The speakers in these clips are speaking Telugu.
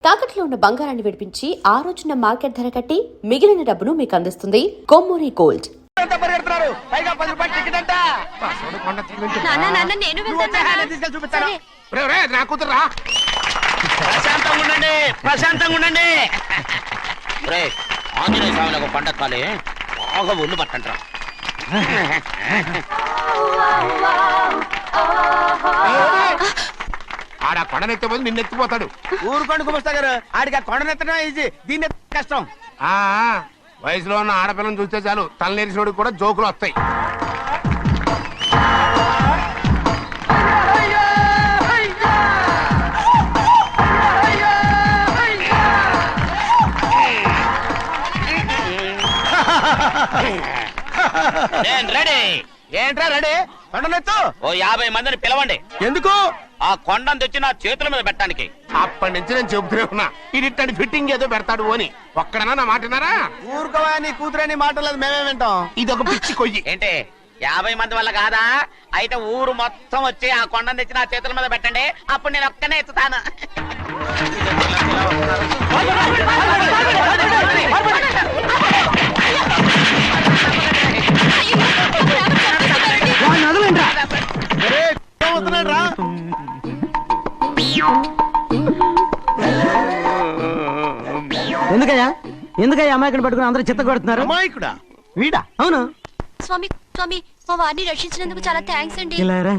తాకట్లో ఉన్న బంగారాన్ని విడిపించి ఆ రోజున మార్కెట్ ధర కట్టి మిగిలిన డబ్బును మీకు అందిస్తుంది కొమ్మూరి గోల్డ్. ఆంజనేయ స్వామికి పంట కాలే బాగా ఒళ్ళు పట్టంటారా. ఆడ కొండనెత్తే పోతే నిన్నెత్తిపోతాడు. ఊరుకోండి కుమస్తా గారు, ఆడికి ఆ కొండనెత్తడం ఈజీ, దీన్ని కష్టం. వయసులో ఉన్న ఆడపిల్లని చూస్తే చాలు తలనేరిసినోడికి కూడా జోకులు వస్తాయి. ఏంట్రా రెడీ? కొండనెత్తు. ఓ 50 మందిని పిలవండి. ఎందుకు? ఆ కొండను తెచ్చి నా చేతుల మీద పెట్టడానికి. అప్పటి నుంచి నేను చెబుతూనే ఉన్నా, ఇది ఫిట్టింగ్ ఏదో పెడతాడు అని. ఒక్కడనా నా మాటనారా? ఊరుకోవా, నీ కూతురని మాటలేదు, మేమే వింటాం. ఇది ఒక పిచ్చి కొయ్యి. ఏంటి 50 మంది వల్ల కాదా? అయితే ఊరు మొత్తం వచ్చి ఆ కొండను తెచ్చి నా చేతుల మీద పెట్టండి, అప్పుడు నేను ఒక్కనే ఎత్తుతాను. ఎందుకయ్యా అమాయకుని పట్టుకుని అందరూ చిత్త కొడుతున్నారు? అమాయకుడా? వీడా? అవును. స్వామి స్వామి, మా వారిని రక్షించినందుకు చాలా థ్యాంక్స్ అండి. ఇలారా,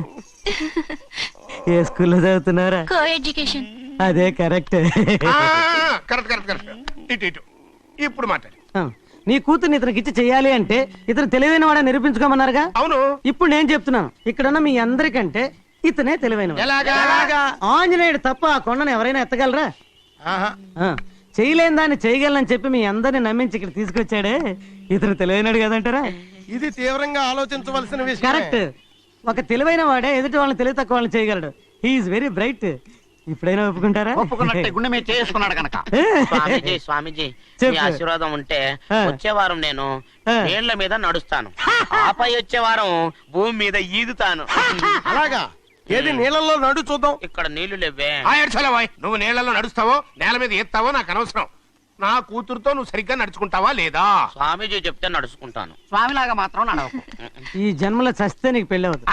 ఏ స్కూల్లో చదువుతున్నారా? Coeducation. అదే కరెక్ట్. Correct correct correct. ఇటు ఇప్పుడు మాట్లాడు. నీ కూతుర్ని ఇతనికి ఇచ్చి చెయ్యాలి అంటే ఇతను తెలివైన వాడని నిరూపించుకోమన్నారుగా. అవును. ఇప్పుడు నేను చెప్తున్నాను, ఇక్కడున్న మీ అందరికంటే ఇతనే తెలివైన. ఎలాగా? ఆంజనేయుడు తప్ప ఆ కొండను ఎవరైనా ఎత్తగలరా? చేయలేని దాన్ని చేయగలనని చెప్పి మీ అందరిని నమ్మించి ఇక్కడ తీసుకొచ్చాడే, ఇతను తెలివైనడు కదంటారా? ఇది తీవ్రంగా ఆలోచించవలసిన విషయం. కరెక్ట్. ఒక తెలివైన వాడే ఎదుటి వాళ్ళని తెలివి తక్కువ వాళ్ళని చేయగలడు. He is very bright. ఇప్పుడైనా ఒప్పుకుంటారా? ఒప్పుకున్నట్టే, గుండె మీద చేసుకున్నాడు కనుక. స్వామీజీ మీ ఆశీర్వాదం ఉంటే వచ్చే వారం నేను నీళ్ల మీద నడుస్తాను, ఆపై వచ్చే వారం భూమి మీద ఈదుతాను. అలాగా? ఏది నీళ్ళల్లో నడు చూద్దాం. ఇక్కడ నీళ్లు లేవే. నువ్వు నీళ్లలో నడుస్తావో నేల మీద ఎత్తావో నాకు అనవసరం. నా కూతురుతో నువ్వు సరిగ్గా నడుచుకుంటావా లేదా? స్వామీజీ చెప్తే నడుచుకుంటాను, స్వామిలాగా మాత్రం నడవకు. ఈ జన్మలో చస్తే నీకు పెళ్ళి అవుతుంది.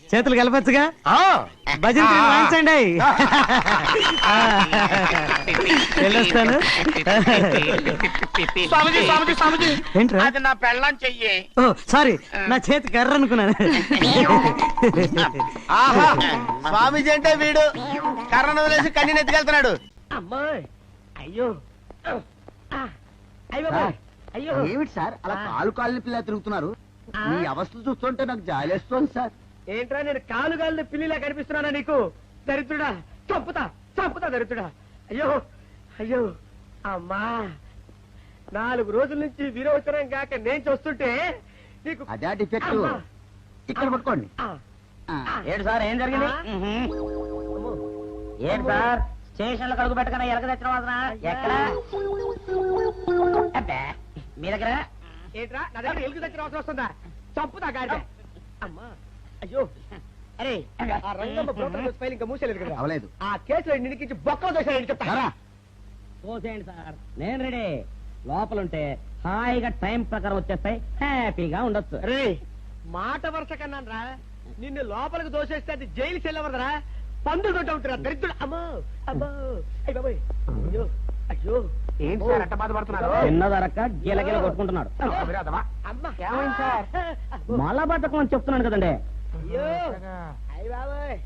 చేతులు కలపచ్చుగా. భజన వాయించండి. వెళ్ళొస్తాను. ఏంట్రా? అది నా పెళ్ళం చెయ్యి. ఓ సారీ, నా చేతి కర్ర అనుకున్నాను. స్వామీజీ అంటే వీడు కర్రను వదిలేసి కన్నీని ఎత్తుకెళ్తున్నాడు. అమ్మాయి అయ్యో అయ్యో, ఏమిటి సార్ అలా కాలు పిల్ల తిరుగుతున్నారు? మీ అవస్థలు చూస్తుంటే నాకు జాలేస్తోంది సార్. ఏంట్రా, నేను కాలుగాలిన పిల్లిలా కనిపిస్తున్నానా నీకు? దరిద్రుడా, చంపుతా దరిద్రుడా. అయ్యో అయ్యో అమ్మా, 4 రోజుల నుంచి విరోచనం కాక నేను చూస్తుంటే నీకు అదే డిఫెక్ట్. ఇక్కడ పట్టుకోండి. ఏంటి సార్, ఏం జరిగింది? ఏంటి సార్, స్టేషన్ లో కడుగు పెట్టకనే ఎలక తెచ్చిన వాసన ఎక్కడ? మీ దగ్గర ఏంట్రా? నా దగ్గర ఎలుగు తెచ్చిన వాసన వస్తుందా? చంపుతా గాడి. అమ్మా అయ్యో, అరే ఆ రంగమ్మ బ్రోకర్ ఫైల్ ఇంకా మూసేలేదు కదా? అవలేదు. ఆ కేసులో నిడికించి బొక్కలు దోశాడు చెప్తారా? పోసేయండి సార్, నేను రెడీ. లోపలుంటే హాయిగా టైం ప్రకారం వచ్చేస్తాయి, హ్యాపీగా ఉండొచ్చు. రే మాట వరుస కన్నాను రా, నిన్ను లోపలికి దోసేస్తే అది జైలు చెల్లవరదరా, పందులు దొడ్డ ఉంటురా దరిద్రుడు. అమ్మో అమ్మో, అయ్య బాబోయ్, అయ్యో అయ్యో. ఏంటి సార్ అట్ట బాధపడుతున్నారు? చిన్నదరక్క గీలగీల కొట్టుకుంటున్నాడు. మళ్ళా బట్టకం అని చెప్తున్నాను కదండి.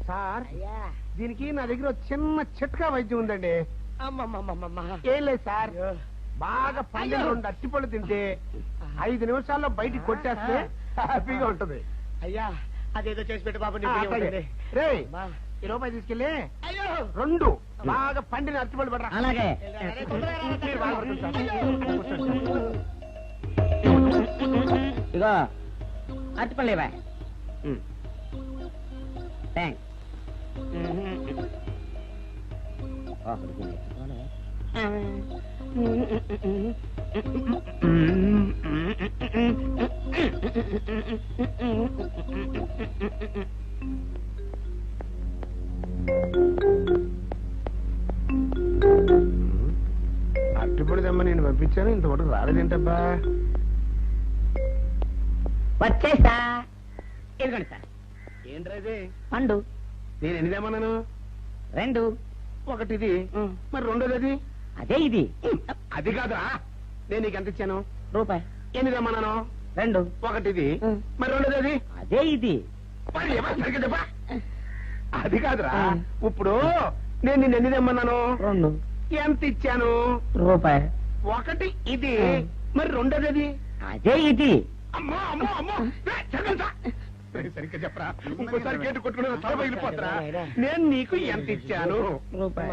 సార్ దీనికి నా దగ్గర చిన్న చిట్కా వైద్యం ఉందండి. ఏం లేదు సార్, బాగా పండిన 2 అట్టిపళ్ళు తింటే 5 నిమిషాల్లో బయటికి కొట్టేస్తే హ్యాపీగా ఉంటుంది. అయ్యా అదేదో చేసి పెట్టు బాబు. రే ఈ రూపాయి తీసుకెళ్ళి 2 బాగా పండిన అట్టిపళ్ళు పడరా. అలాగే. ఇగో అరటిపళ్ళు ఇవ్వ. థ్యాంక్స్. అట్టిపొడి తెమ్మ నేను పంపించాను, ఇంతవరకు రాలేదేంటబ్బా? వచ్చేసా. ఇదిగోండి సార్ ఏంట్రా ఇది? పండు నేను ఎన్ని తెమ్మన్నాను? 2. ఒకటి ఇది, మరి రెండోది అది? అదే ఇది అది కాదురా, నేను నీకు ఎంత ఇచ్చాను? రూపాయి. ఎన్ని తెమ్మన్నాను? 2. ఒకటి ఇది, మరి రెండోది అది? అదే ఇది మరి ఏమో సరిగ్గా చెప్పా. అది కాదురా, ఇప్పుడు నేను నిన్ను ఎన్ని తెమ్మన్నాను? 2. ఎంత ఇచ్చాను? రూపాయి. ఒకటి ఇది, మరి రెండోది అది? అదే ఇది అమ్మో అమ్మో అమ్మో, సరిగ్గా చెప్పరా, ఇంకోసారి గేటు కొట్టుకుని తల పగిలిపోతారా? నేను నీకు ఎంత ఇచ్చాను? రూపాయి.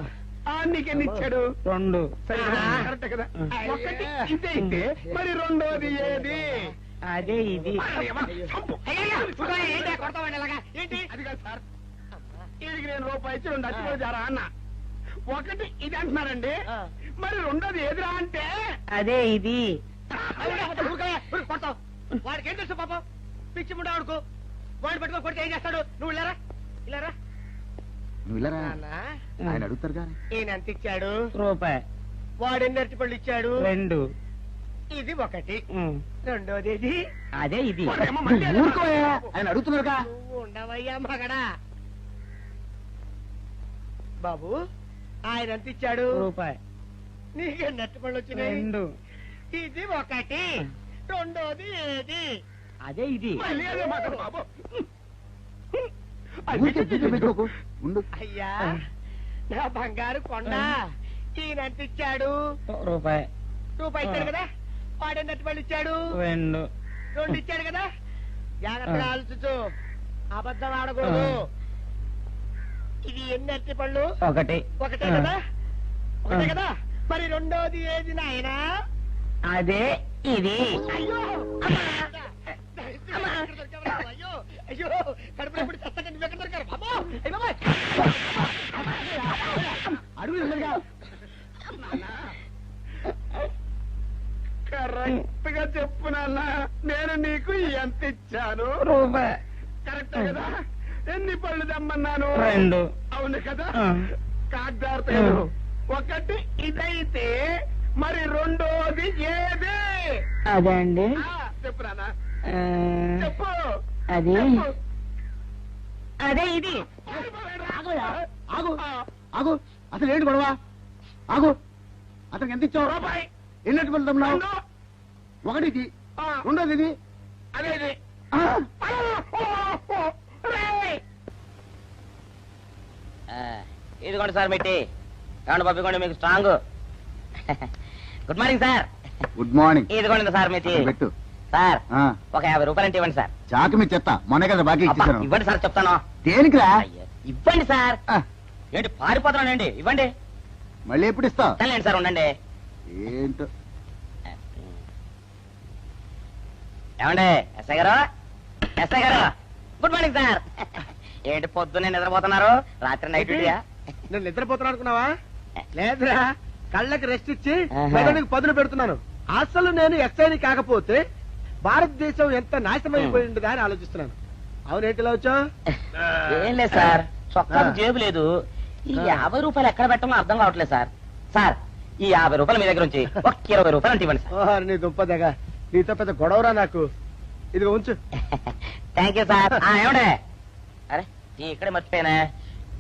నీకెన్ని ఇచ్చాడు? 2. సరిగ్గా కరెక్టే కదా? ఒకటి ఇదే అయితే మరి రెండోది ఏది? అదే ఇది అది కాదు సార్, వీడికి నేను రూపాయి ఇచ్చి 2 అచ్చుకోలు జారా అన్న. ఒకటి ఇది అంటున్నారండి, మరి రెండోది ఏదిరా అంటే? అదే ఇది వాడికి ఏం తెలుసు పాపం, పిచ్చి ముండా వాడుకో. వాడిని పట్టుకొని కొడితే ఏం చేస్తాడు? నువ్వు ఇలారా ఇలారా. నువ్వు ఇలా రా. ఆయన అడుగుతారు కానీ. ఈయన ఎంత ఇచ్చాడు? రూపాయి. వాడు ఎన్ని అరటి పళ్ళు ఇచ్చాడు? 2. ఇది ఒకటి, రెండోది ఇది? అదే ఇది ఊరుకోయా, ఆయన అడుగుతున్నారుగా. నువ్వు ఉండవయ్యా మగడా. బాబు ఆయన ఎంత ఇచ్చాడు? రూపాయి. నీకెన్ని అరటి పళ్ళు వచ్చినాయి? 2. ఇది ఒకటి, రెండోది ఏది? అదే ఇది మళ్ళీ అదే మాట బాబు. ఊరికే బిజీ పెట్టుకోకు. ఉండు. అయ్యా నా బంగారు కొండ, ఈయన ఎంత ఇచ్చాడు? రూపాయి. రూపాయి ఇచ్చాడు కదా, వాడు ఎన్ని అరటి పళ్ళు ఇచ్చాడు? 2. 2 ఇచ్చాడు కదా. జాగ్రత్తగా ఆలోచించు, అబద్ధం ఆడకూడదు. ఇది ఎన్ని అరటి పళ్ళు? 1. ఒకటే కదా, ఒకటే కదా. మరి రెండోది ఏది నాయనా? అదే ఇది అయ్యో అయ్యో అయ్యో, కడుపులో ఇప్పుడు చస్తగా నువ్వు ఎక్కడ దొరికారు బాబు? అడుగు. కరెక్ట్ గా చెప్పు నాన్న, నేను నీకు ఎంత ఇచ్చాను? రూపాయి. కరెక్ట్ కదా. ఎన్ని పళ్ళు తెమ్మన్నాను? 2. అవును కదా. కాగ్దారు ఒకటి ఇదైతే మరి రెండోది ఏది? అదే అండి. చెప్పు నాన్న, చెప్పు. అది చెప్పు. అదే ఇది ఆగు ఆగు, అసలు ఏంటి గొడవ? ఆగు. అతనికి ఎంత ఇచ్చావు? రూపాయి. ఎన్నట్టు వెళ్తున్నావు? రెండు. ఒకటి ఇది, ఆ, రెండోది ఇది. అదేది? ఆ, ఇదిగోండి సార్ మిట్టి. ఏమండి బాబు, ఇదిగోండి మీకు strong. Good morning sir. Good morning. ఇదిగోండి సార్ మిట్టి. అక్కడ పెట్టు. సార్ ఆ, ఒక 50 రూపాయలు అంటే ఇవ్వండి సార్. చాకు మీ చెత్త, మొన్నే కదా బాకీ అబ్బా, ఇచ్చేసాను. ఇవ్వండి సార్ చెప్తాను. దేనికిరా? అయ్యో, ఇవ్వండి సార్. ఆ, ఏంటి పారిపోతున్నానండి? ఇవ్వండి. మళ్ళీ ఎప్పుడు ఇస్తావు? తల్లండి సార్, ఉండండి. ఏంటో. ఏమండి ఎస్ఐ గారు, ఎస్ఐ గారు, గుడ్ మార్నింగ్ సార్. ఏంటి పొద్దున్నే నిద్రపోతున్నారు? రాత్రి నైట్ డ్యూటీయా? నేను నిద్రపోతున్నా అనుకున్నావా? లేదురా, కళ్ళకి రెస్ట్ ఇచ్చి ఆహా. మెదడుకి పదులు పెడుతున్నాను. అసలు నేను ఎస్ఐని కాకపోతే భారతదేశం ఎంత నాశనమైపోయింది అని ఆలోచిస్తున్నాను. అవునేంటిలా వచ్చావు? ఏం లేదు సార్, చొక్కాకు జేబు లేదు. ఈ 50 రూపాయలు ఎక్కడ పెట్టాలో అర్థం కావట్లేదు సార్. సార్, ఈ 50 రూపాయలు మీ దగ్గర నుంచి ఒక 20 రూపాయలు అంటే ఇవ్వండి సార్. ఓహో, నీ దుంపదగా, నీతో పెద్ద గొడవరా నాకు. ఇదిగో ఉంచు. Thank you sir. ఏమండే, అరే ఇక్కడే మర్చిపోయానా,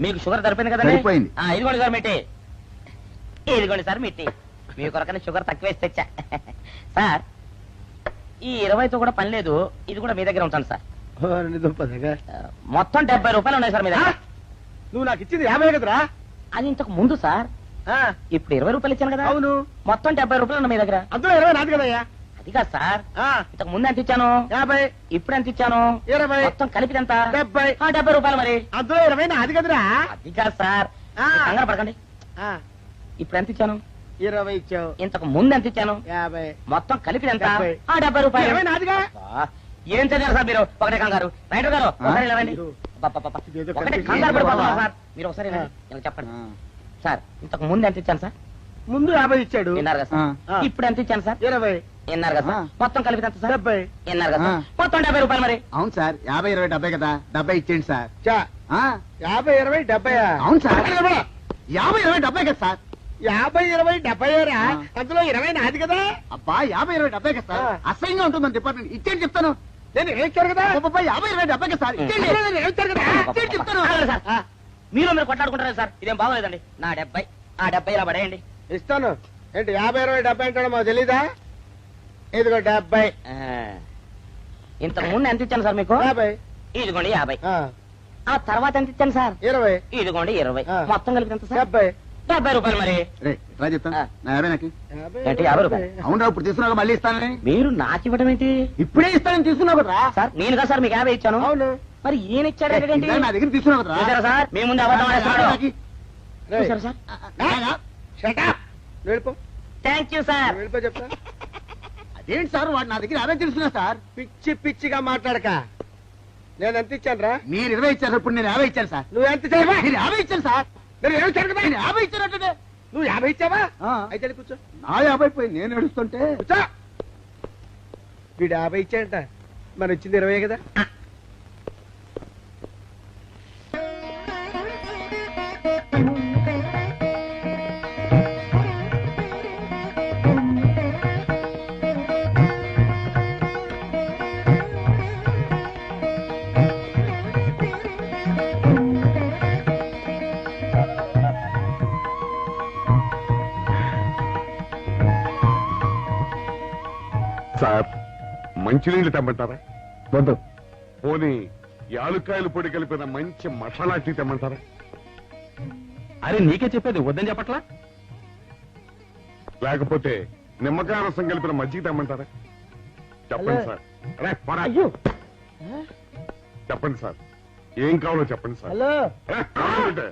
మీకు షుగర్ సరిపోయింది కదండి? సరిపోయింది. ఇదిగోండి సార్ మిట్టి. ఇదిగోండి సార్ మిట్టి. మీ కొరకనే షుగర్ తక్కువ వేసి తెచ్చా. సార్, ఈ 20తో కూడా పని లేదు, ఇది కూడా మీ దగ్గర ఉంటాను సార్. ఓహో, నీ దుంపదగా. మొత్తం 70 రూపాయలు ఉన్నాయి సార్ మీ దగ్గర. నువ్వు నాకు ఇచ్చింది 50 కదరా? అది ఇంతకు ముందు సార్, ఆ, ఇప్పుడు 20 రూపాయలు ఇచ్చాను కదా. అవును. మొత్తం 70 రూపాయలు ఉన్నాయి మీ దగ్గర. అందులో 20 నాది కదయ్యా. అది కాదు సార్, ఆ, ఇంతకు ముందు ఎంత ఇచ్చాను, 50, ఇప్పుడు ఎంత ఇచ్చాను, 20, మొత్తం కలిపి ఎంత? 70. 70 రూపాయలు మరి. అందులో 20 నాది కదరా? అది కాదు సార్, ఆ. మీరు కంగారు పడకండి. ఆ, ఇప్పుడు ఎంత ఇచ్చాను, 20 ఇచ్చావు. ఇంతకు ముందు ఎంత ఇచ్చాను, 50. మొత్తం కలిపి ఎంత? 70. 70 రూపాయలు. 20 నాదిగా. అబ్బా, ఏం చదివారు సార్ మీరు? ఒకటే కంగారు. రైటర్ గారు ఒకసారి నిలవండి. అబ్బబ్బబ్బబ్బ. ఇదేదో ఒకటే కనిపిస్తుంది. కంగారు పడిపోతున్నారు సార్. మీరు ఒకసారి నిలవండి. నాకు చెప్పండి ఆ, సార్, ఇంతకు ముందు ఎంత ఇచ్చాను సార్? ముందు 50 ఇచ్చాడు. విన్నారు కదా సార్? ఆ. ఇప్పుడు ఎంత ఇచ్చాను సార్? 20. విన్నారు కదా ఆ. మొత్తం కలిపి ఎంత సార్ 70. విన్నారు కదా ఆ. మొత్తం 70 రూపాయలు మరి అవును సార్ 50, 20, 70 కదా 70 ఇచ్చేయండి సార్ చా, ఆ, 50, 20, 70. అవును సార్ 50, 20, 70 కదా సార్ 50, 20, 70 రా. ఆ. అందులో 20 నాది కదా. అబ్బా 50, 20, 70 కదా సార్ ఆ. అసహ్యంగా ఉంటుంది డిపార్ట్మెంట్ ఇచ్చేయండి చెప్తాను నేను ఇచ్చారు కదా. అబ్బబ్బా, 50, 20, 70 కదా సార్ ఇచ్చేయండి నేను ఇచ్చారు కదా. ఇచ్చేయండి చెప్తాను ఆగండి సార్ మీరు కొట్లాడుకుంటారు సార్ ఇదేం బాగోలేదండి నా 70 ఆ 70 ఇలా పడేయండి ఇస్తాను. ఏంటి 50, 20, 70 అంటాడో మాకు తెలీదా? ఇదిగో 70. ఇంతకు ముందు ఎంత ఇచ్చాను సార్ మీకు 50. ఇదిగోండి 50 ఆ, ఆ తర్వాత ఎంత ఇచ్చాను సార్ 20. ఇదిగోండి 20 ఆ. మొత్తం కలిపి ఎంత సార్ 70. 70 రూపాయలు మరి రే రా చెప్తాను ఆ. నా 50 నాకు 50, ఏంటి, 50 రూపాయలు? అవును ఇప్పుడు తీసుకున్నాక మళ్ళీ ఇస్తానని మీరు నాకు ఇవ్వడం ఏంటి ఇప్పుడే ఇస్తానని తీసుకున్నావు కదా సార్ నేనుగా సార్ మీకు 50 ఇచ్చాను అవును. మరి ఈయన ఇచ్చాడు ఏంటి ఇందాక నా దగ్గర తీసుకున్నావు కదా చూసారా సార్ మీ ముందు అబద్ధం ఆడేస్తున్నాడు రేయ్, చూసారా సార్ shut up. నువ్వు వెళ్ళిపో. థ్యాంక్ యూ సార్ నువ్వు వెళ్ళిపో చెప్తా. అదేంటి సార్ వాడు నా దగ్గర 50 తీసుకున్నా సార్ పిచ్చి పిచ్చిగా మాట్లాడక. నేను ఎంత ఇచ్చాను రా? మీరు 20 ఇచ్చారు ఇప్పుడు నేను 50 ఇచ్చాను సార్ నువ్వు ఎంత ఇచ్చావు? నేను 50 ఇచ్చాను సార్ నేను 20 ఇచ్చాను కదా. నేను 50 ఇచ్చానంటే నువ్వు 50 ఇచ్చావా? ఆ. అయితే వెళ్ళి కూర్చో. నా 50 పోయి నేను ఏడుస్తుంటే కూర్చో. వీడు 50 ఇచ్చాడంట, మనం ఇచ్చింది 20 కదా. సార్ మంచినీళ్ళు తెమ్మంటారా వద్దు పోనీ యాలుక్కాయలు పొడి కలిపిన మంచి మసాలా టీ తెమ్మంటారా అరే నీకే చెప్పేది వద్దని చెప్పట్లా లేకపోతే నిమ్మకాయ రసం కలిపిన మజ్జిగ తెమ్మంటారా చెప్పండి సార్ అరే, పోరా. చెప్పండి సార్ ఏం కావాలో చెప్పండి సార్ హలో. అరే, కావాలంటే.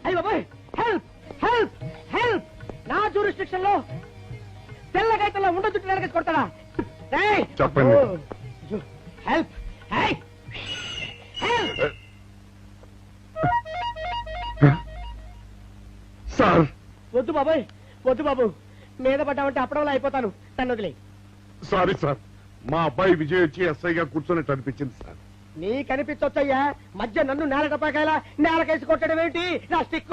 అయ్య బాబాయ్, హెల్ప్ హెల్ప్ హెల్ప్. నా జ్యూరిస్డిక్షన్ లో తెల్ల గైతల్లో ఉండ చుట్టూ నరకేసి కొడతాడా? ఏయ్! చెప్పండి. ఓ, హెల్ప్ హెల్ప్ హెల్ప్. సార్ వద్దు బాబాయ్, వద్దు బాబు. మీద పడ్డామంటే అప్పడంలో అయిపోతాను. నన్ను వదిలే. సారీ సార్ మా అబ్బాయి విజయ్ వచ్చి ఎస్ఐగా కూర్చొని అనిపించింది సార్ నీ కనిపించొచ్చయ్యా, మధ్య నన్ను నేల టపాకాయలా నేలకేసి కొట్టడం ఏంటి? నా స్టిక్.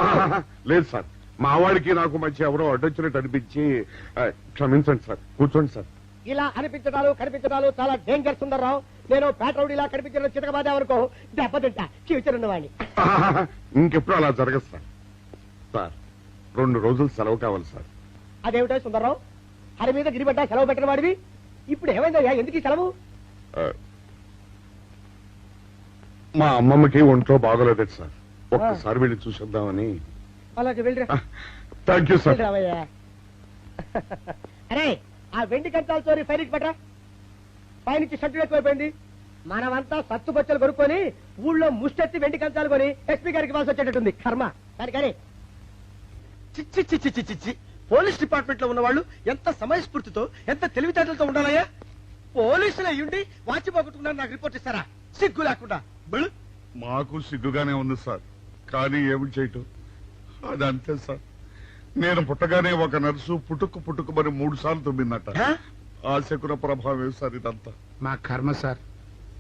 లేదు సార్ మా వాడికి నాకు మధ్య ఎవరో అడ్డొచ్చినట్టు అనిపించి క్షమించండి సార్ కూర్చోండి సార్ ఇలా అనిపించడాలు కనిపించడాలు చాలా డేంజర్ సుందర్రావు. నేను పేట్రౌడీలా కనిపించిన చితకబాదామనుకో దెబ్బతింటా ఫ్యూచర్ ఉన్నవాడిని. ఇంకెప్పుడు అలా జరగదు సార్ సార్ 2 రోజులు సెలవు కావాలి సార్ అదేమిటో సుందర్రావు, హరి మీద గిరిబడ్డా సెలవు పెట్టిన వాడివి. ఇప్పుడు ఏమైందయ్యా, ఎందుకు ఈ సెలవు? ఆ, మా అమ్మమ్మకి ఒంట్లో బాగోలేదు సార్ ఒక్కసారి వెళ్ళి చూసేద్దామని అలాగే వెళ్ళిరా. థ్యాంక్ యూ సార్ వెళ్ళిరావయ్యా. అరే ఆ వెండి కంచాల చోరీ ఫైల్కి పెట్టరా. పైనుంచి షట్టు ఎక్కువైపోయింది. మనమంతా సత్తు బచ్చలు కొనుక్కొని ఊళ్ళో ముష్టెత్తి వెండి కంచాలు కొని ఎస్పీ గారికి ఇవ్వాల్సి వచ్చేటట్టుంది. కర్మ. కానీ చిచ్చి చిచ్చి చిచ్చి చిచ్చి. పోలీస్ డిపార్ట్మెంట్ లో ఉన్న వాళ్ళు ఎంత సమయస్ఫూర్తితో ఎంత తెలివితేటలతో ఉండాలయ్యా. పోలీసులు అయ్యుండి వాచి పోగొట్టుకున్నారు నాకు రిపోర్ట్ ఇస్తారా? సిగ్గు లేకుండా. బళ్ళు. మాకు సిగ్గుగానే ఉంది సార్ కానీ ఏమి చేయటం అదంతే సార్ నేను పుట్టగానే ఒక నర్సు పుట్టుకు మరి 3 సార్లు తుమ్మిందట ఆ శకున ప్రభావం సార్ ఇదంతా మా కర్మ సార్.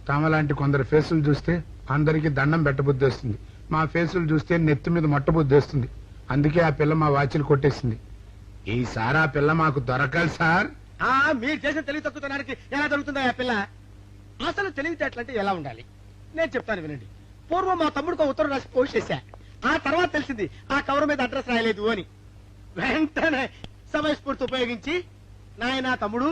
తమలాంటి కొందరు ఫేసులు చూస్తే అందరికి దండం పెట్టబుద్ధి వస్తుంది. మా ఫేసులు చూస్తే నెత్తి మీద మట్టబుద్ధి వస్తుంది. అందుకే ఆ పిల్ల మా వాచిలు కొట్టేసింది. ఈసారి ఆ పిల్ల మాకు దొరకాలి సార్. మీరు చేసిన తెలివి తక్కువతనానికి ఎలా దొరుకుతుందా ఆ పిల్ల? అసలు తెలివితేటలంటే ఎలా ఉండాలి నేను చెప్తాను వినండి. పూర్వం మా తమ్ముడికి ఉత్తరం రాసి పోస్ట్ చేశా. ఆ తర్వాత తెలిసింది ఆ కవర్ మీద అడ్రస్ రాయలేదు అని. వెంటనే సమయస్ఫూర్తి ఉపయోగించి నాయనా తమ్ముడు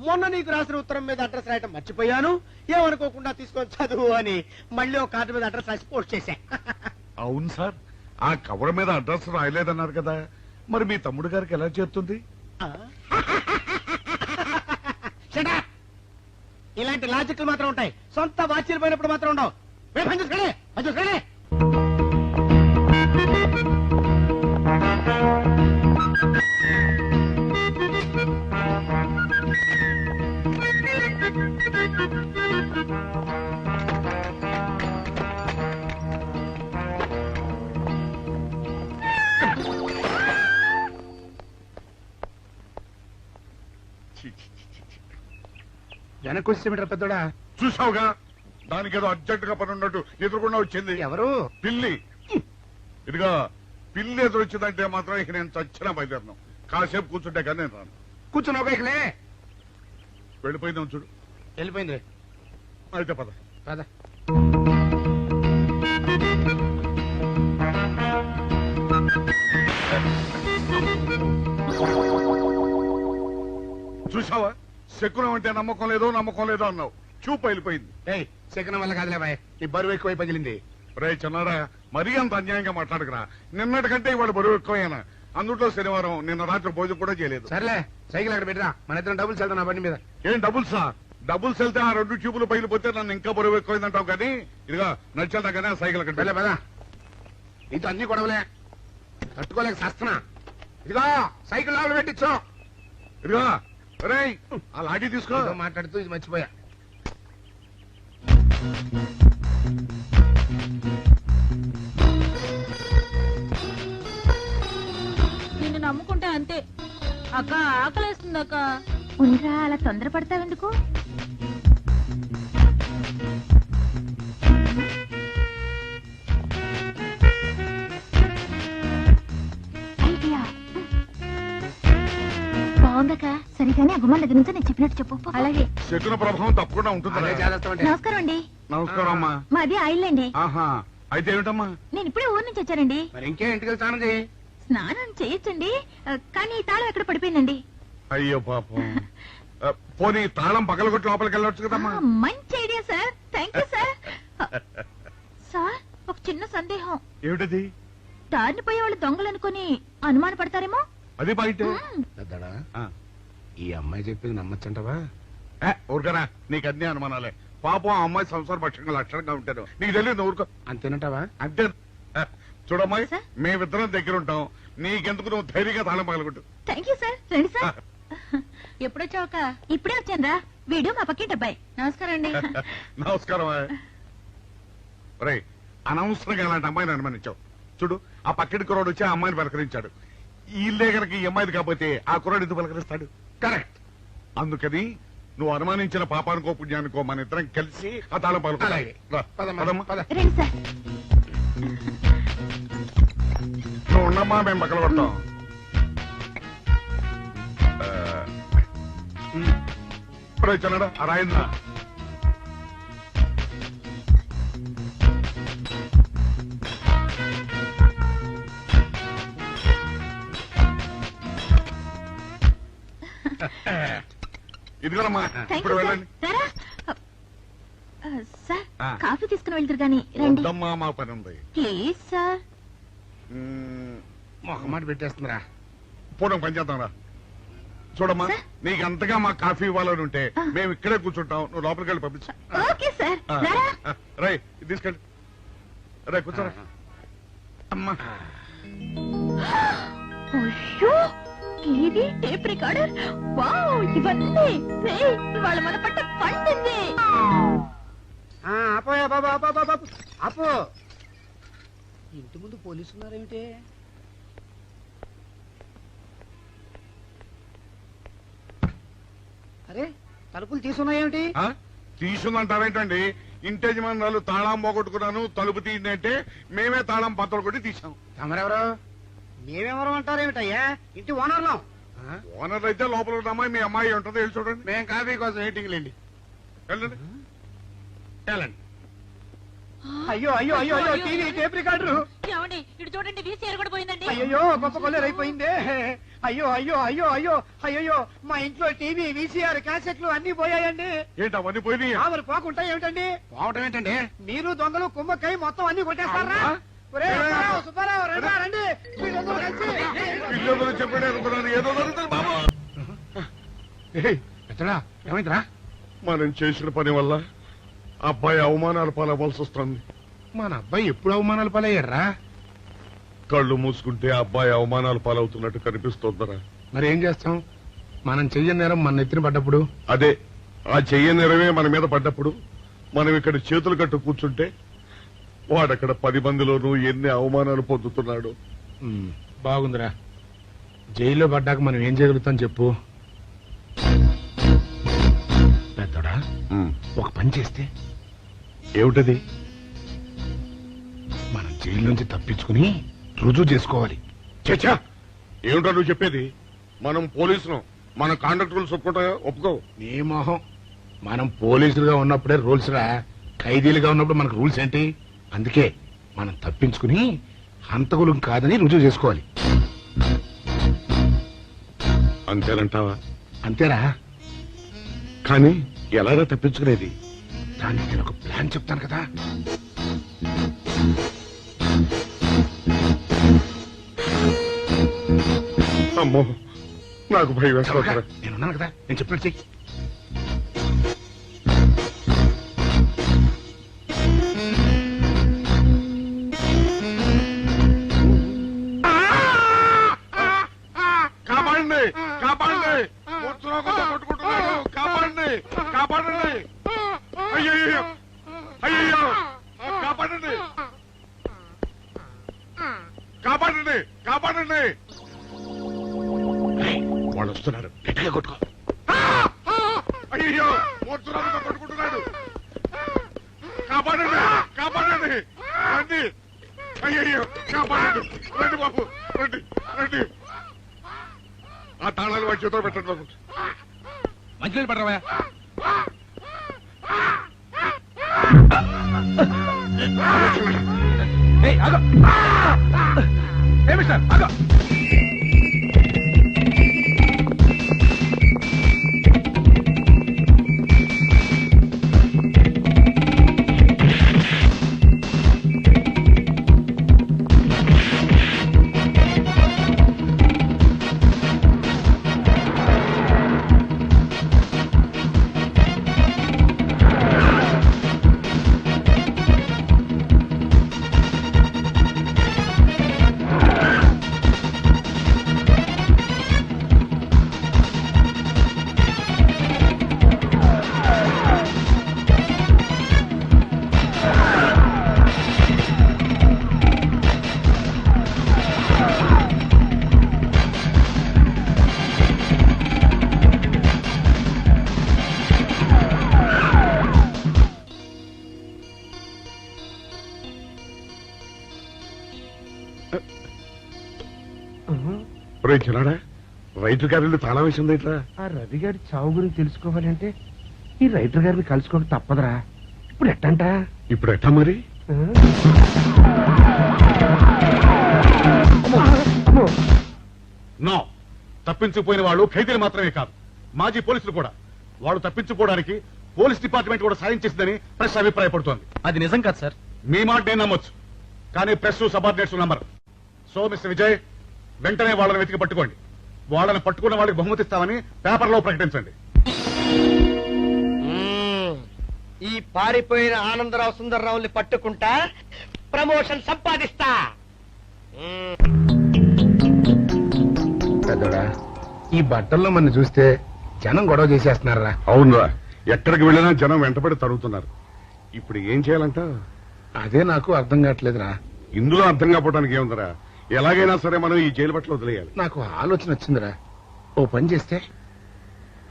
మొన్న నీకు రాసిన ఉత్తరం మీద అడ్రస్ రాయటం మర్చిపోయాను, ఏమనుకోకుండా తీసుకొని చదువు అని మళ్ళీ ఒక కార్డు మీద అడ్రస్ రాసి పోస్ట్ చేశా. అవును సార్ ఆ కవర్ మీద అడ్రస్ రాయలేదన్నారు కదా మరి మీ తమ్ముడు గారికి ఎలా చేరుతుంది Shut up! ఇలాంటి లాజిక్లు మాత్రం ఉంటాయి, సొంత వాచీలు పోయినప్పుడు మాత్రం ఉండవు. పని చూసుకోండి, పని చూసుకోండి. ఛీ, ఛీ, ఛీ, ఛీ, ఛీ. వెనక్కి వచ్చేమిట్రా పెద్దోడా? చూసావుగా, దానికి ఏదో అర్జెంట్ గా పని ఉన్నట్టు ఎదురుకుండా వచ్చింది. ఎవరు? పిల్లి. ఇదిగా పిల్లి ఎదురు వచ్చిందంటే మాత్రం ఇక నేను చచ్చినా బయలుదేరను. కాసేపు కూర్చుంటే కానీ నేను రాను. కూర్చున్నావు ఇకలే. వెళ్ళిపోయిందాం చూడు. వెళ్ళిపోయింది. అయితే పద. పద. చూసావా, శకునం అంటే నమ్మకం లేదో అన్నావు. చూపు వెళ్ళిపోయింది. ఏయ్, శకనం వల్ల కాదులే బాయ్, నీ బరువు ఎక్కువై పగిలింది. రే చిన్నారా, మరీ అంత అన్యాయంగా మాట్లాడకురా. నిన్నటికంటే ఇవాళ బరువు ఎక్కువైనా. అందుట్లో శనివారం నిన్న రాత్రి భోజనం కూడా చేయలేదు. సర్లే, సైకిల్ అక్కడ పెట్టరా, మన ఇద్దరం డబ్బులు వెళ్తాం నా బండి మీద. ఏం డబుల్సా? డబుల్స్ వెళ్తే ఆ 2 ట్యూబులు పగిలిపోతే నన్ను ఇంకా బరువు ఎక్కువైందంటావు. కానీ ఇదిగా నడిచేదా కానీ ఆ సైకిల్ అక్కడ వెళ్ళే పదా. నీతో అన్ని గొడవలే, తట్టుకోలేక సస్తున్నా. ఇదిగో సైకిల్ లోపల పెట్టించు. ఇదిగా రే, ఆ లాఠీ తీసుకో. ఏదో మాట్లాడుతూ ఇది మర్చిపోయా. నిన్ను నమ్ముకుంటే అంతే అక్క. ఆకలేస్తుంది అక్క. ఉండరా, అలా తొందరపడతావెందుకు? ఐడియా బాగుందక్క. సరిగానే అమ్మమ్మ దగ్గర నుంచి నేను చెప్పినట్టు చెప్పు. అలాగే. శకున ప్రభావం తప్పకుండా ఉంటుంది. అదే చేస్తామంటే. నమస్కారం అండి. నమస్కారం అమ్మా. మాది ఆయిల్ అండి. ఆహా, అయితే ఏమిటమ్మా? నేను ఇప్పుడే ఊరు నుంచి వచ్చానండి. మరి ఇంకే ఇంటికి వెళ్తాను చేయి. స్నానం చేయొచ్చండి, కానీ ఈ తాళం ఎక్కడ పడిపోయిందండి. అయ్యో పాపం. పోనీ తాళం పగలగొట్టి లోపలికి వెళ్ళొచ్చు కదమ్మా. మంచి idea sir. Thank you sir. Sir, ఒక చిన్న సందేహం. ఏమిటది? దారిని పోయే వాళ్ళు దొంగలు అనుకుని అనుమాన పడతారేమో. అది బయట. పెద్దడా, ఈ అమ్మాయి చెప్పింది నమ్మచ్చంటవా? ఊరుకరా, నీకు అన్ని అనుమానాలే. పాపం ఆ అమ్మాయి సంసార పక్షంగా లక్షణంగా ఉంటారు. నీకు తెలియదు ఊరుకో. అంతేనంటావా? అంతే. చూడమ్మాయి, సార్? మేమిద్దరం దగ్గర ఉంటాం. నీకెందుకు, నువ్వు ధైర్యంగా తాళం పగలగొట్టు. Thank you sir. రండి సార్. ఎప్పుడొచ్చావుక? ఇప్పుడే వచ్చాను. వీడు మా పక్కింటి అబ్బాయి. నమస్కారం అండి. నమస్కారం. రే, అనవసరంగా అలాంటి అమ్మాయిని అనుమానించావు. చూడు, ఆ పక్కటి కుర్రాడు వచ్చి ఆ అమ్మాయిని పలకరించాడు. ఈ ఇల్లే కనుక ఈ అమ్మాయిది కాకపోతే ఆ కుర్రాడు ఎందుకు పలకరిస్తాడు? కరెక్ట్. అందుకని నువ్వు అనుమానించిన పాపానికో పుణ్యానికో మన ఇద్దరం కలిసి ఆ తాళం అలాగే. పలకమ్మా. రండి సార్. నువ్వు ఉండమ్మా, మేము పక్కన కొడతాం. ఇప్పుడు వచ్చాడా ఆ రాయిందా? ఇదిగోనమ్మా, థ్యాంక్ ఇప్పుడు యూ సార్. వెళ్ళండి. రారా. సార్, ఆ. కాఫీ తీసుకుని వెళ్తారు గాని రండి వద్దమ్మా, మా పని ఉంది. Please sir. మొహమాట పెట్టేస్తుందిరా. పూర్వం పని చేద్దాం రా. చూడమ్మా, సార్? నీకు అంతగా మా కాఫీ ఇవ్వాలని ఉంటే మేము ఇక్కడే కూర్చుంటాం. నువ్వు లోపలికి వెళ్ళి పంపించు. Okay sir. రారా. రై, ఇది తీసుకెళ్ళి. రే, కూర్చోరా. అమ్మా, అయ్యో, టీవీ, టేప్ రికార్డర్. వావ్, ఇవన్నీ రేయ్, ఇవాళ మన పట్ట పండింది. అపోయా బాబా, అపో. ఇంటి ముందు పోలీసు ఉన్నారేమిటి? అరే, తలుపులు తీసున్నాయేమిటి? తీసుందంటారేంటండి? ఇంటి యజమానులు తాళం పోగొట్టుకున్నాను, తలుపు తీయండి అంటే మేమే తాళం పత్తలు కొట్టి తీసాం. తమరెవరు? మేమెవరం అంటారేమిటయ్యా? ఇంటి ఓనర్లం. ఓనర్ అయితే లోపల ఉన్న అమ్మాయి మీ అమ్మాయి ఉంటుంది. వెళ్ళి చూడండి. మేము కాఫీ కోసం మీటింగ్ లేండి. వెళ్ళండి, వెళ్ళండి. అయ్యో అయ్యో అయ్యో అయ్యో, టీవీ, టేప్ రికార్డరు. ఏమండి, ఇటు చూడండి, వీసీఆర్ కూడా పోయిందండి. అయ్యో, గొప్ప కొల్లేరు అయిపోయిందే. అయ్యో అయ్యో అయ్యో అయ్యో అయ్యో, మా ఇంట్లో టీవీ, వీసీఆర్, క్యాసెట్లు అన్ని పోయాయండి. ఏంటి అవన్నీ పోయినాయి? ఆవిడ పోకుంటా ఏమిటండి? పోవటం ఏంటండి? మీరు దొంగలు కుమ్మక్కై మొత్తం అన్ని కొట్టేస్తారా? ఒరేయ్, సుబ్బారావు, సుబ్బారావు, రండి, రండి. మీరందరూ కలిసి. పిల్లలు చెప్పాడు అనుకున్నాను, ఏదో జరుగుతుంది బాబు. ఏయ్, పెద్దడా, ఏమైందిరా? మనం చేసిన పని వల్ల అబ్బాయి అవమానాలు పాలవలసి వస్తుంది. మన అబ్బాయి ఎప్పుడు అవమానాలు పాలయ్యారా? కళ్ళు మూసుకుంటే అబ్బాయి అవమానాలు పాలవుతున్నట్టు కనిపిస్తోందరా. మరి ఏం చేస్తాం? మనం చెయ్యని నేరం మన నెత్తిన పడ్డప్పుడు. అదే, ఆ చెయ్య నెరవే మన మీద పడ్డప్పుడు మనం ఇక్కడ చేతులు కట్టు కూర్చుంటే వాడక్కడ 10 మందిలోనూ ఎన్ని అవమానాలు పొందుతున్నాడు. బాగుందిరా. జైల్లో పడ్డాక మనం ఏం చేయగలుగుతాం చెప్పు? పెద్దోడా ఒక పని చేస్తే ఏమిటది? మనం జైలు నుంచి తప్పించుకుని రుజువు చేసుకోవాలి. చచ్చా, ఏమిటో నువ్వు చెప్పేది? మనం పోలీసులు, మన కాండక్ట్ రూల్స్ ఒప్పుకో. నీ మొహం, మనం పోలీసులుగా ఉన్నప్పుడే రూల్స్ రా, ఖైదీలుగా ఉన్నప్పుడు మనకు రూల్స్ ఏంటి? అందుకే మనం తప్పించుకుని హంతకులం కాదని రుజువు చేసుకోవాలి. అంతేనంటావా? అంతేరా. కానీ ఎలాగా తప్పించుకునేది? దానికి నేను ఒక ప్లాన్ చెప్తాను కదా. అమ్మో, నాకు భయం వేస్తాను. నేనున్నాను కదా, నేను చెప్పినట్టు చెయ్యి. కాపాడండి, కాపాడండి, కొట్టుకుంటున్నాడు, కాపాడండి, కాపాడండి, అయ్యయ్యో, అయ్యయ్యో, కాపాడండి, కాపాడండి, కాపాడండి. వాళ్ళు వస్తున్నారు, గట్టిగా కొట్టుకో. అయ్యో, మూర్తురాలతో కొట్టుకుంటున్నాడు, కాపాడండి, కాపాడండి, రండి, అయ్యయ్యో, కాపాడండి, రండి బాబు, రండి, రండి. ఆ తాళాలు వాడి చేతిలో పెట్టండి బాబు. మంచినీళ్ళు పడరావా? చిన్నాడా, రైతు గారి తాళం వేసింది ఇట్లా. ఆ రవి గారి చావు గురించి తెలుసుకోవాలంటే ఈ రైటర్ గారిని కలుసుకోక తప్పదురా. ఇప్పుడు ఎట్టంట? ఇప్పుడు ఎట్టా మరి? నో, తప్పించిపోయిన వాళ్ళు ఖైదీలు మాత్రమే కాదు, మాజీ పోలీసులు కూడా. వాళ్ళు తప్పించుకోవడానికి పోలీస్ డిపార్ట్మెంట్ కూడా సాయం చేసిందని ప్రెస్ అభిప్రాయపడుతోంది. అది నిజం కాదు సార్. మీ మాట నేను నమ్మొచ్చు, కానీ ప్రెస్ సబార్డినేట్స్ నమ్మరు. సో మిస్టర్ విజయ్, వెంటనే వాళ్ళని వెతికి పట్టుకోండి. వాళ్ళని పట్టుకున్న వాళ్ళకి బహుమతి ఇస్తామని పేపర్లో ప్రకటించండి. ఈ పారిపోయిన ఆనందరావు సుందర్రావుని పట్టుకుంటా ప్రమోషన్ సంపాదిస్తా. పెద్దోడా, ఈ బట్టల్లో మన చూస్తే జనం గొడవ చేసేస్తున్నారా? అవునురా, ఎక్కడికి వెళ్ళినా జనం వెంటబడి తరుగుతున్నారు. ఇప్పుడు ఏం చేయాలంట? అదే నాకు అర్థం కావట్లేదురా. ఇందులో అర్థం కాకపోవడానికి ఏముందరా? ఎలాగైనా సరే మనం ఈ జైలు బట్టలు వదిలేయాలి. నాకు ఆలోచన వచ్చిందిరా. ఓ పని చేస్తే.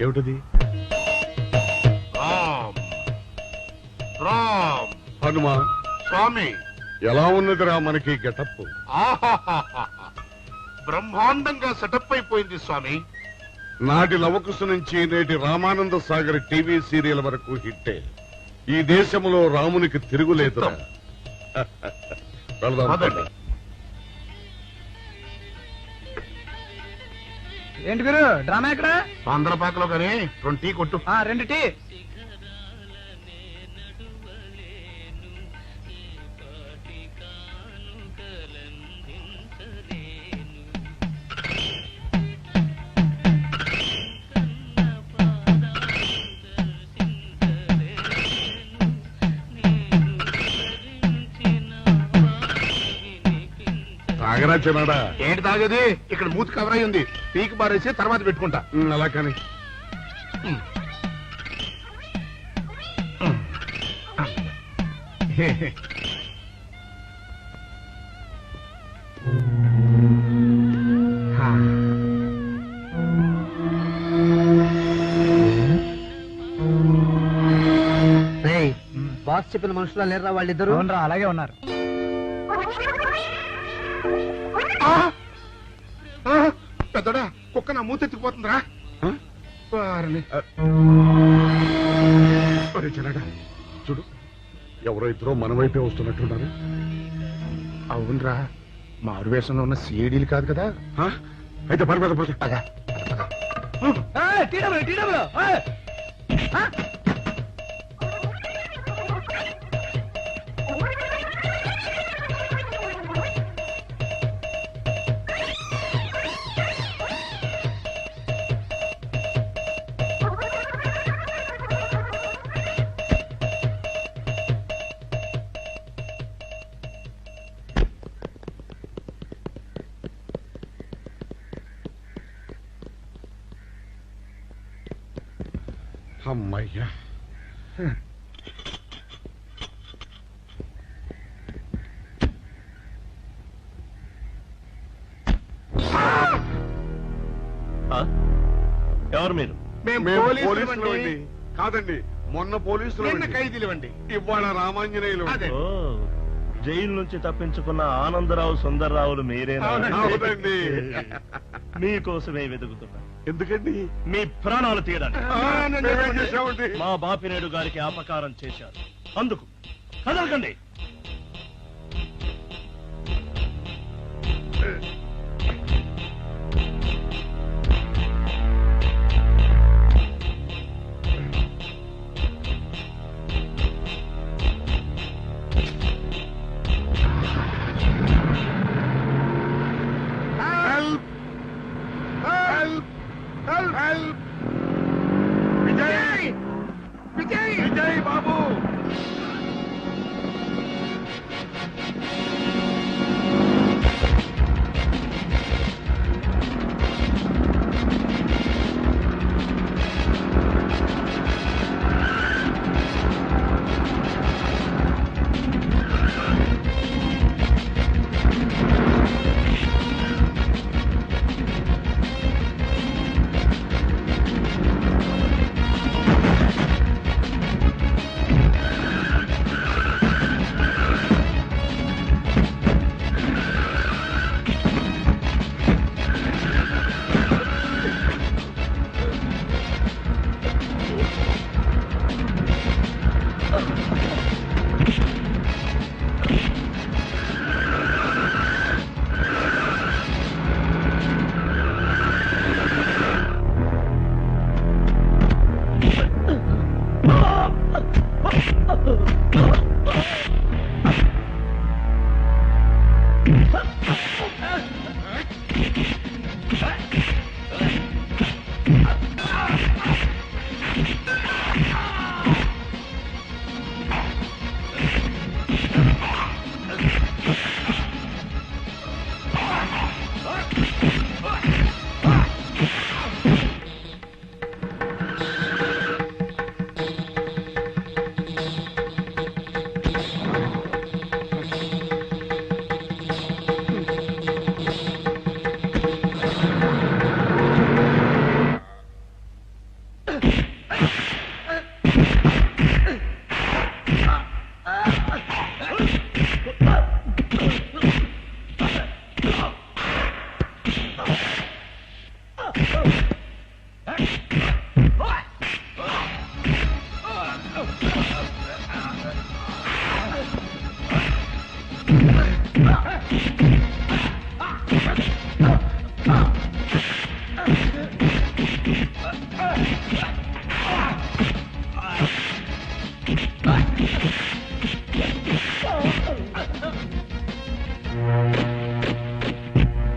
ఏమిటది? హనుమా స్వామి, ఎలా ఉన్నదిరా మనకి గెటప్? బ్రహ్మాండంగా సెటప్ అయిపోయింది స్వామి. నాటి లవకుశ నుంచి నేటి రామానంద సాగర్ టీవీ సీరియల్ వరకు హిట్టే. ఈ దేశంలో రామునికి తిరుగులేదురా. వెళ్దాం. ఏంటి గురు, డ్రామా ఎక్కడ? ఆంధ్రపాకలో కానీ 2 టీ కొట్టు. 2 టీ. తాగరా చిన్నాడా? ఏంటి తాగేది? ఇక్కడ మూతి కవర్ అయి ఉంది, పీకి బారేసి తర్వాత పెట్టుకుంటా. అలా కానీ చెప్పిన మనుషులా లేరా వాళ్ళిద్దరు? అలాగే ఉన్నారు. పెద్దడా కుక్క నా మూతెత్తిపోతుందిరా. వారిని. ఒరే చిన్నగా చూడు, ఎవరో ఇద్దరు మన వైపే వస్తున్నట్టున్నారు. అవునరా, మారు వేషంలో ఉన్న సిఐడీలు కాదు కదా. అయితే పర్వాలేదు పద. అమ్మయ్యా, ఎవరు మీరు? పోలీసులు కాదండి, మొన్న పోలీసులు ఖైదీలు అండి. ఇవాళ రామాంజనేయులు. జైలు నుంచి తప్పించుకున్న ఆనందరావు సుందర్రావులు మీరేనా? అవునండి. మీకోసమే వెతుకుతున్నా. ఎందుకండి? మీ ప్రాణాలు తీయడానికి. మేమేం చేశామండి? మా బాపినేడు గారికి అపకారం చేశారు, అందుకు కదలకండి. విజయ్ బాబు,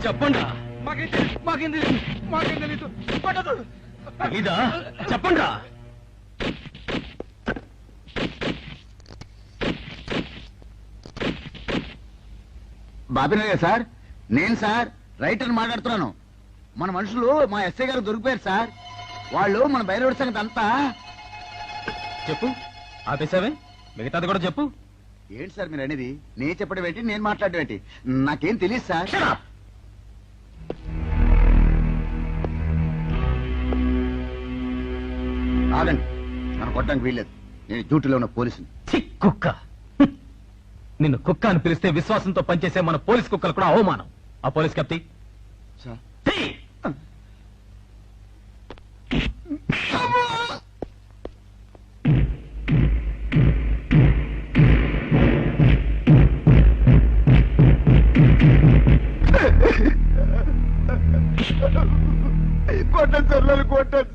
చెప్పండి. ఇదా చెప్పండి. బాబినయ్య సార్, నేను సార్ రైటర్ మాట్లాడుతున్నాను. మన మనుషులు మా ఎస్ఐ గారు దొరికిపోయారు సార్. వాళ్ళు మన బయలుదేరి సంగతి అంతా చెప్పు. ఆపేసావే, మిగతాది కూడా చెప్పు. ఏంటి సార్ మీరు అనేది? నేను చెప్పడం ఏంటి, నేను మాట్లాడడం ఏంటి? నాకేం తెలియదు సార్. ఆగండి, నన్ను కొట్టడానికి వీల్లేదు. నేను డ్యూటీలో ఉన్న పోలీసుని. ఛీ, కుక్క హ్మ్. నిన్ను కుక్క అని పిలిస్తే విశ్వాసంతో పనిచేసే మన పోలీస్ కుక్కలు కూడా అవమానం. ఆ పోలీస్ కెప్టి సార్ కొట్టండి సార్, నన్ను కొట్టండి.